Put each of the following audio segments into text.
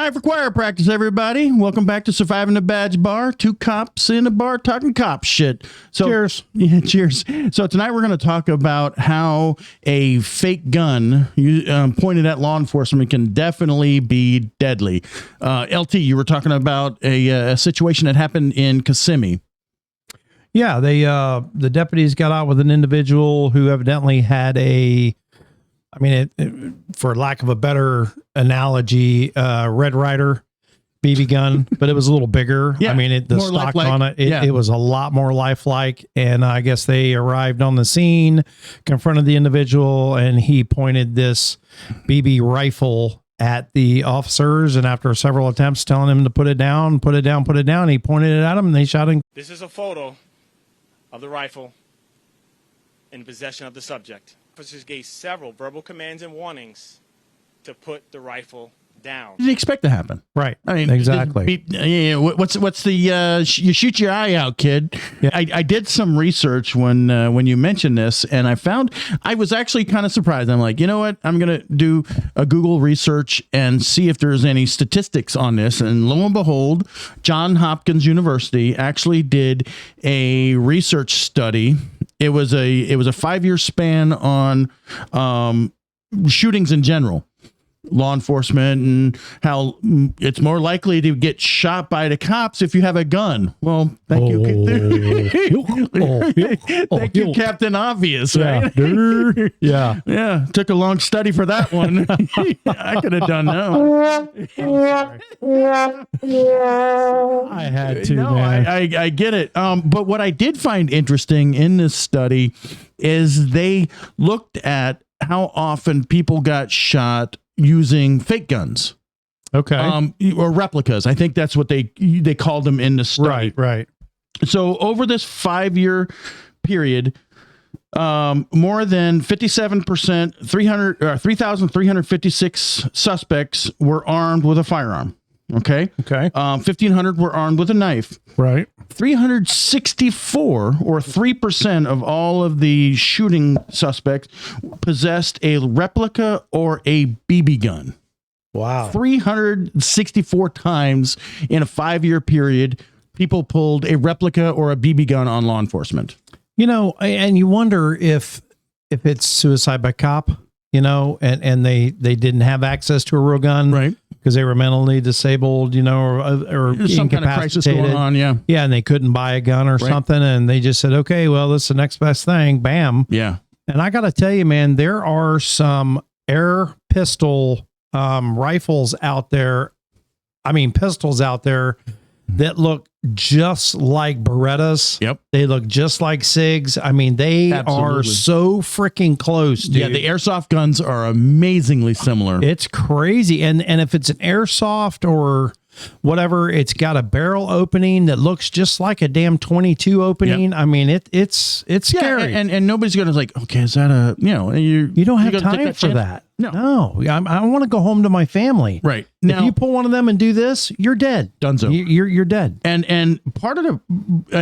time for choir practice, everybody. Welcome back to Surviving the Badge Bar. Two cops in a bar talking cop shit. So, cheers. Yeah, cheers. So tonight we're going to talk about how a fake gun pointed at law enforcement can definitely be deadly. LT, you were talking about a situation that happened in Kissimmee. Yeah, the deputies got out with an individual who evidently had for lack of a better analogy, Red Ryder BB gun, but it was a little bigger. Yeah, the more stock lifelike. on it was a lot more lifelike. And I guess they arrived on the scene, confronted the individual, and he pointed this BB rifle at the officers. And after several attempts telling him to put it down, he pointed it at him, and they shot him. This is a photo of the rifle in possession of the subject. Officers gave several verbal commands and warnings to put the rifle down. Didn't expect to happen. Right. I mean, exactly. What's the you shoot your eye out, kid? Yeah. I did some research when you mentioned this, and I was actually kind of surprised. I'm like, you know what? I'm gonna do a Google research and see if there's any statistics on this. And lo and behold, Johns Hopkins University actually did a research study. It was a 5-year span on shootings in general. Law enforcement and how it's more likely to get shot by the cops if you have a gun. Well, thank you. Thank you, Captain Obvious, right? Yeah. Yeah. Took a long study for that one. I could have done that. I had to, No, man. I get it. But what I did find interesting in this study is they looked at how often people got shot using fake guns. Okay. Or replicas. I think that's what they called them in the study. Right. So over this 5-year period, more than 57%, 3,356 suspects were armed with a firearm. Okay. 1,500 were armed with a knife. Right. 364 or 3% of all of the shooting suspects possessed a replica or a BB gun. Wow. 364 times in a 5-year period, people pulled a replica or a BB gun on law enforcement. You know, and you wonder if it's suicide by cop, and they didn't have access to a real gun. Right. Because they were mentally disabled, or some kind of crisis going on, yeah, and they couldn't buy a gun or something, and they just said, "Okay, well, this is the next best thing." Bam, yeah. And I got to tell you, man, there are some air pistol rifles out there. I mean, pistols out there that look just like Berettas. Yep. They look just like SIGs. I mean, they are so freaking close, dude. Yeah, the airsoft guns are amazingly similar. It's crazy. And if it's an airsoft or whatever, it's got a barrel opening that looks just like a damn 22 opening. Yep. I mean, it's scary. And nobody's going to like, okay, is that a, you don't have time for that. No, I want to go home to my family. Right. Now, if you pull one of them and do this, you're dead. Dunzo. You're dead. And part of the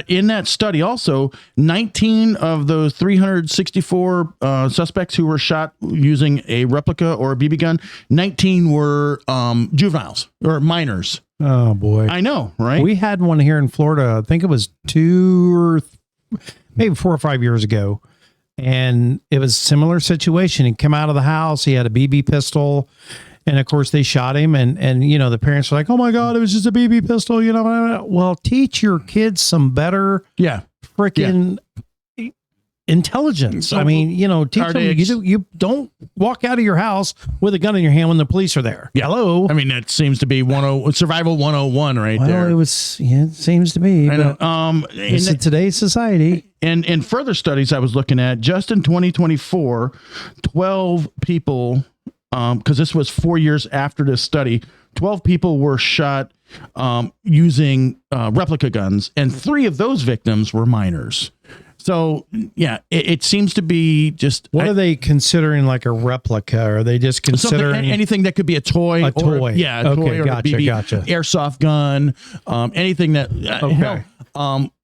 in that study also, 19 of those 364 suspects who were shot using a replica or a BB gun, 19 were juveniles or minors. Oh boy, I know, right? We had one here in Florida. I think it was maybe 4 or 5 years ago. And it was a similar situation. He came out of the house. He had a BB pistol. And of course they shot him. And the parents were like, "Oh my God, it was just a BB pistol." Well, teach your kids some better freaking intelligence. I mean, teach them you don't walk out of your house with a gun in your hand when the police are there. Yeah. Hello. I mean, that seems to be survival 101 right there. It seems to be. I know. In today's society. And in further studies I was looking at, just in 2024, 12 people, because this was 4 years after this study, 12 people were shot using replica guns, and 3 of those victims were minors. So, yeah, it seems to be just... What are they considering like a replica? Are they just considering... anything that could be a toy. A toy. Yeah, a toy or gotcha, a BB, gotcha. Airsoft gun, anything that... Okay. In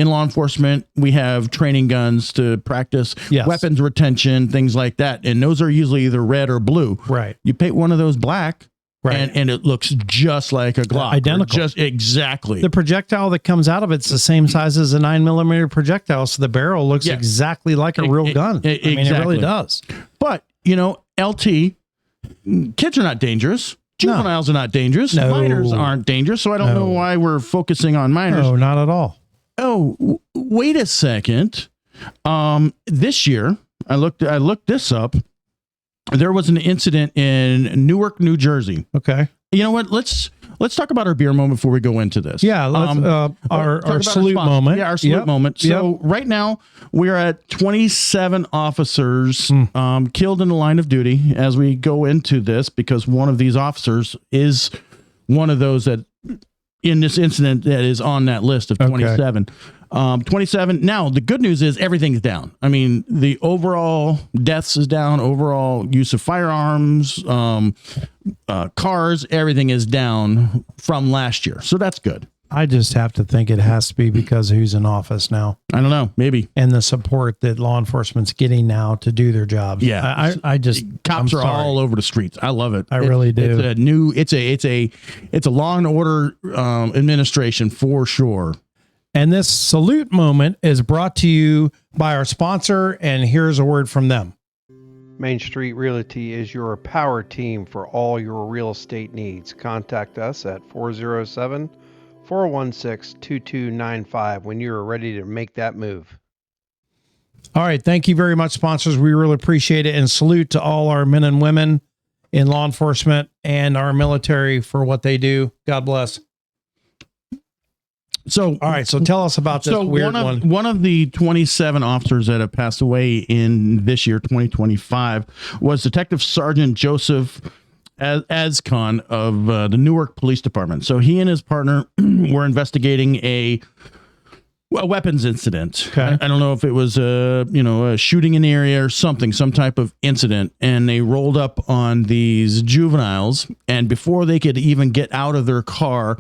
law enforcement, we have training guns to practice weapons retention, things like that. And those are usually either red or blue. Right. You paint one of those black, Right. and it looks just like a Glock. Identical. Just exactly. The projectile that comes out of it's the same size as a 9mm projectile, so the barrel looks exactly like a real gun. I mean, it really does. But, LT, kids are not dangerous. Juveniles are not dangerous. No. Minors aren't dangerous. So I don't know why we're focusing on minors. No, not at all. Oh, wait a second. This year, I looked this up. There was an incident in Newark, New Jersey. Okay. You know what? Let's talk about our beer moment before we go into this. Yeah, let's our salute moment. Yeah, our salute moment. So right now we're at 27 officers killed in the line of duty as we go into this, because one of these officers is one of those that in this incident that is on that list of 27. 27. Now, the good news is everything's down. I mean, the overall deaths is down, overall use of firearms, cars, everything is down from last year. So that's good. I just have to think it has to be because who's in office now. I don't know. Maybe. And the support that law enforcement's getting now to do their jobs. Yeah. I just cops are all over the streets. I love it. I really do. It's a law and order administration for sure. And this salute moment is brought to you by our sponsor, and here's a word from them. Mainstreet Realty is your power team for all your real estate needs. Contact us at 407-416-2295 when you are ready to make that move. All right. Thank you very much, sponsors. We really appreciate it. And salute to all our men and women in law enforcement and our military for what they do. God bless. So, all right. So tell us about this weird one. One of the 27 officers that have passed away in this year, 2025, was Detective Sergeant Joseph Azcon of the Newark Police Department. So he and his partner were investigating a weapons incident. Okay. I don't know if it was a shooting in the area or something, some type of incident, and they rolled up on these juveniles, and before they could even get out of their car,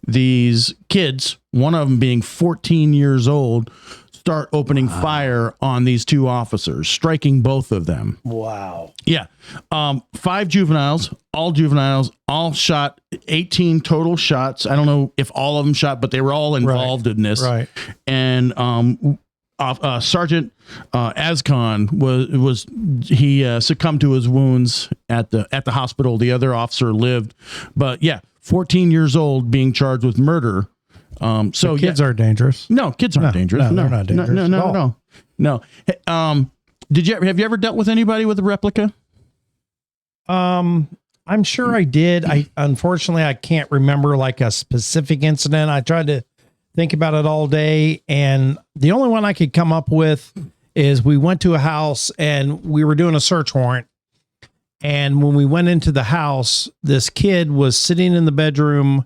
these kids, one of them being 14 years old, start opening fire on these two officers, striking both of them. Wow. Yeah. 5 juveniles, all shot, 18 total shots. I don't know if all of them shot, but they were all involved in this. Right. And Sergeant Azcon succumbed to his wounds at the hospital. The other officer lived, but yeah, 14 years old being charged with murder. So kids are dangerous. No, kids aren't dangerous. No, they're not dangerous. No. Have you ever dealt with anybody with a replica? I'm sure I did. Unfortunately I can't remember like a specific incident. I tried to think about it all day, and the only one I could come up with is we went to a house and we were doing a search warrant. And when we went into the house, this kid was sitting in the bedroom,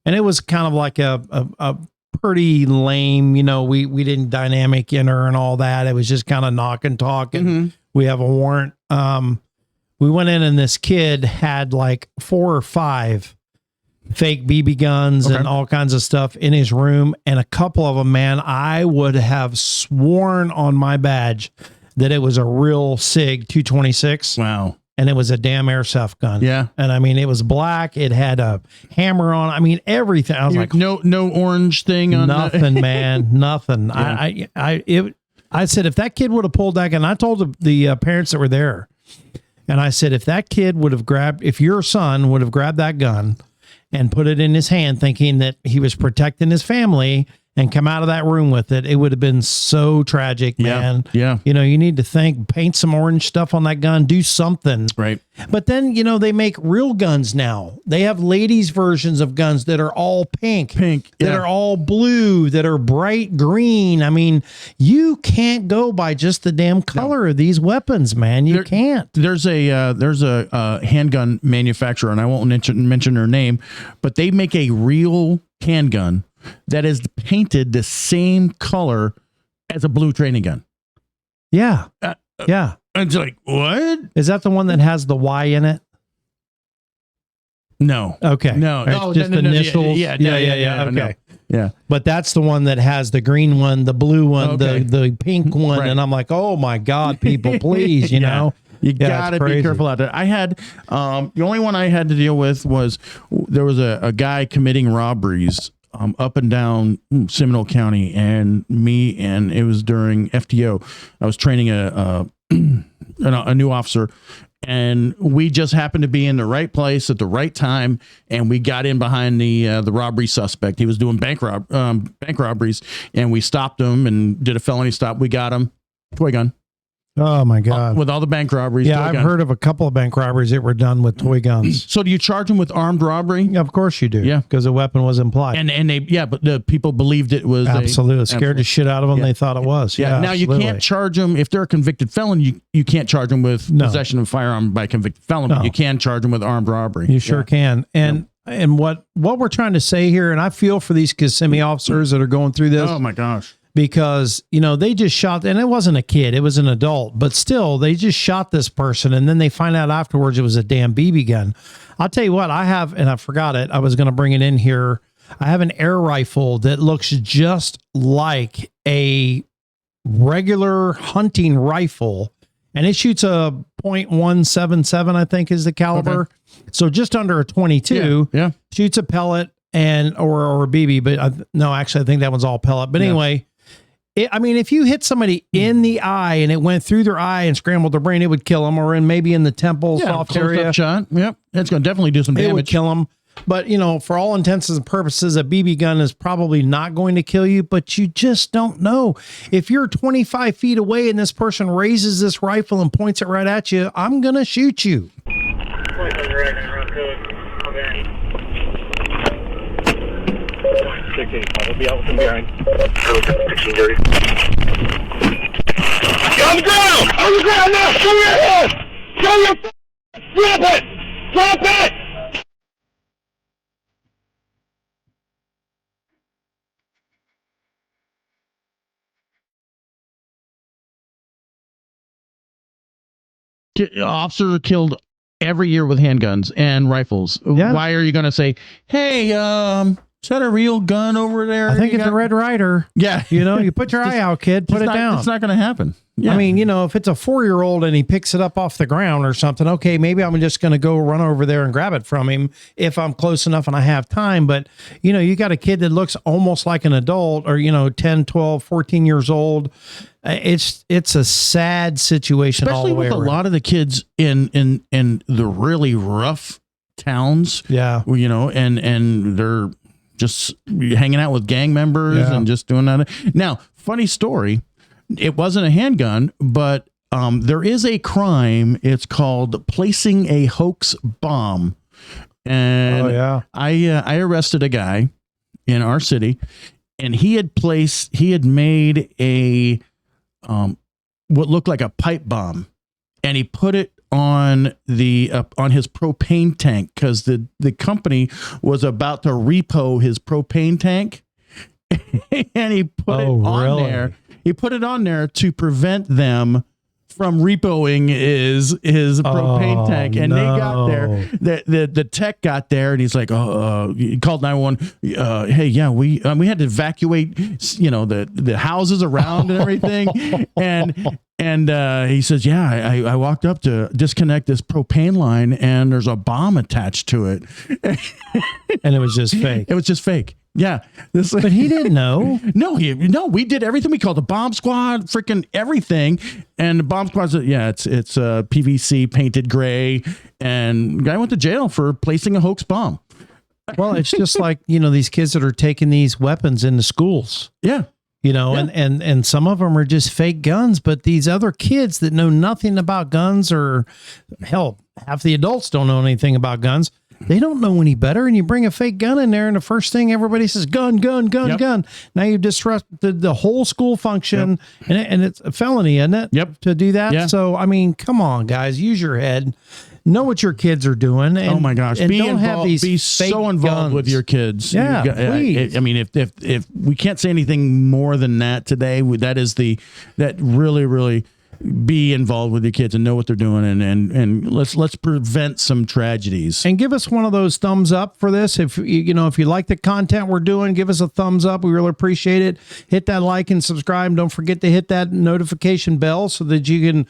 and it was kind of like a pretty lame, we didn't dynamic enter and all that. It was just kind of knock and talk, and we have a warrant. We went in, and this kid had like 4 or 5 fake BB guns and all kinds of stuff in his room. And a couple of them, man, I would have sworn on my badge that it was a real SIG 226. Wow. And it was a damn airsoft gun. Yeah. And I mean, it was black. It had a hammer on. I mean, everything. I was like, no orange thing on nothing, man, nothing. Yeah. I said, if that kid would have pulled that gun, I told the parents that were there, and I said, if that kid would have if your son would have grabbed that gun and put it in his hand, thinking that he was protecting his family, and come out of that room with it, it would have been so tragic, man. Yeah. You need to paint some orange stuff on that gun, do something. Right. But then, they make real guns now. They have ladies' versions of guns that are all pink, that are all blue, that are bright green. I mean, you can't go by just the damn color of these weapons, man. You can't. There's a handgun manufacturer, and I won't mention their name, but they make a real handgun that is painted the same color as a blue training gun. Yeah. Yeah. It's like, what? Is that the one that has the Y in it? No. Okay. No. It's just initials. Yeah. Okay. No. Yeah. But that's the one that has the green one, the blue one, the pink one. Right. And I'm like, oh my God, people, please, you know. You gotta be careful out there. I had the only one I had to deal with was there was a guy committing robberies up and down Seminole County, and it was during FTO. I was training a new officer, and we just happened to be in the right place at the right time, and we got in behind the robbery suspect. He was doing bank robberies, and we stopped him and did a felony stop. We got him. Toy gun. Oh my God. With all the bank robberies. Yeah, I've heard of a couple of bank robberies that were done with toy guns. So do you charge them with armed robbery? Yeah, of course you do. Yeah. Because a weapon was implied. And they, but the people believed it was absolutely scared the shit out of them. Yeah. They thought it was. Yeah. Now absolutely. you can't charge them if they're a convicted felon. You can't charge them with possession of a firearm by convicted felon, but you can charge them with armed robbery. You sure can. And what we're trying to say here, and I feel for these Kissimmee officers that are going through this. Oh my gosh. Because, they just shot, and it wasn't a kid, it was an adult, but still, they just shot this person, and then they find out afterwards it was a damn BB gun. I'll tell you what, I have, and I forgot it, I was going to bring it in here. I have an air rifle that looks just like a regular hunting rifle, and it shoots a .177, I think is the caliber. Okay. So just under a 22, shoots a pellet or a BB, but no, actually, I think that one's all pellet. But anyway, if you hit somebody in the eye and it went through their eye and scrambled their brain, it would kill them, or maybe in the temple, soft area. Shot. Yep. It's going to definitely do some damage. It would kill them. But, for all intents and purposes, a BB gun is probably not going to kill you, but you just don't know. If you're 25 feet away and this person raises this rifle and points it right at you, I'm going to shoot you. 685. We'll be out with them behind. On the ground! On the ground now! Show your head! Show your... Drop it! Drop it! Officers are killed every year with handguns and rifles. Yeah. Why are you going to say, hey, is that a real gun over there? I think it's a Red Ryder. Yeah. You put your eye out, kid. Put it down. It's not going to happen. Yeah. I mean, if it's a 4-year-old and he picks it up off the ground or something, okay, maybe I'm just going to go run over there and grab it from him if I'm close enough and I have time. But, you got a kid that looks almost like an adult or, 10, 12, 14 years old. It's a sad situation. Especially all the way with around. A lot of the kids in the really rough towns. Yeah. And they're just hanging out with gang members and just doing that. Now, funny story. It wasn't a handgun, but there is a crime. It's called placing a hoax bomb. And I arrested a guy in our city, and he had made a what looked like a pipe bomb, and he put it on his propane tank because the company was about to repo his propane tank, and he put it on there. He put it on there to prevent them from repoing his propane tank, and they got there. The tech got there, and he's like, he called 911. Hey, yeah, we had to evacuate, the houses around and everything, and he says, yeah, I walked up to disconnect this propane line, and there's a bomb attached to it, and it was just fake. It was just fake. Yeah. But he didn't know. No, we did everything. We called the bomb squad, freaking everything. And the bomb squad said, it's PVC painted gray. And the guy went to jail for placing a hoax bomb. Well, it's just like, these kids that are taking these weapons into schools. Yeah. And some of them are just fake guns, but these other kids that know nothing about guns, or hell, half the adults don't know anything about guns. They don't know any better, and you bring a fake gun in there, and the first thing everybody says, gun, gun, gun, Yep. gun. Now you disrupted the whole school function, and it's a felony, isn't it? Yep. To do that. Yeah. So, come on, guys, use your head. Know what your kids are doing. And, oh my gosh! And Be don't involved. have these Be fake so involved guns. with your kids. Yeah, please. If we can't say anything more than that today, that really be involved with your kids and know what they're doing, and let's prevent some tragedies. And give us one of those thumbs up for this. If if you like the content we're doing, give us a thumbs up. We really appreciate it. Hit that like and subscribe. Don't forget to hit that notification bell so that you can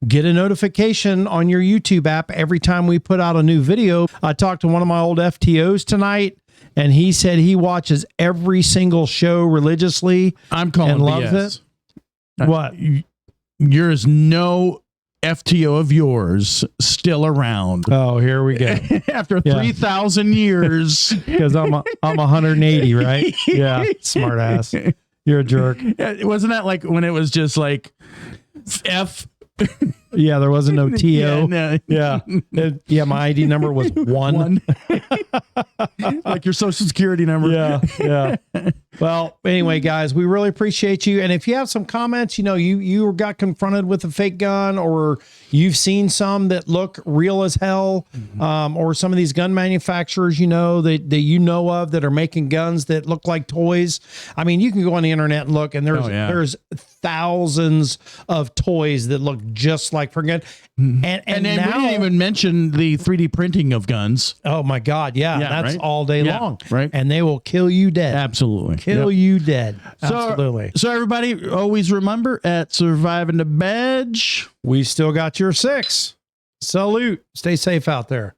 get a notification on your YouTube app every time we put out a new video. I talked to one of my old FTOs tonight, and he said he watches every single show religiously. I'm calling and loves BS. it. What? There's no FTO of yours still around. Oh, here we go. After 3,000 years. Because I'm 180, right? Yeah, smart ass. You're a jerk. Wasn't that like when it was just like F? Yeah, there wasn't no TO. Yeah, no. Yeah, my ID number was 1. Like your social security number. Yeah. Well, anyway, guys, we really appreciate you. And if you have some comments, you got confronted with a fake gun, or you've seen some that look real as hell, or some of these gun manufacturers, that you know of that are making guns that look like toys. I mean, you can go on the internet and look, and there's thousands of toys that look just like forget. And then now, we didn't even mention the 3D printing of guns. Oh my God. Yeah. That's right? all day long. Right. And they will kill you dead. Absolutely. Kill you dead. Absolutely. So everybody always remember, at Surviving the Badge, we still got your 6. Salute. Stay safe out there.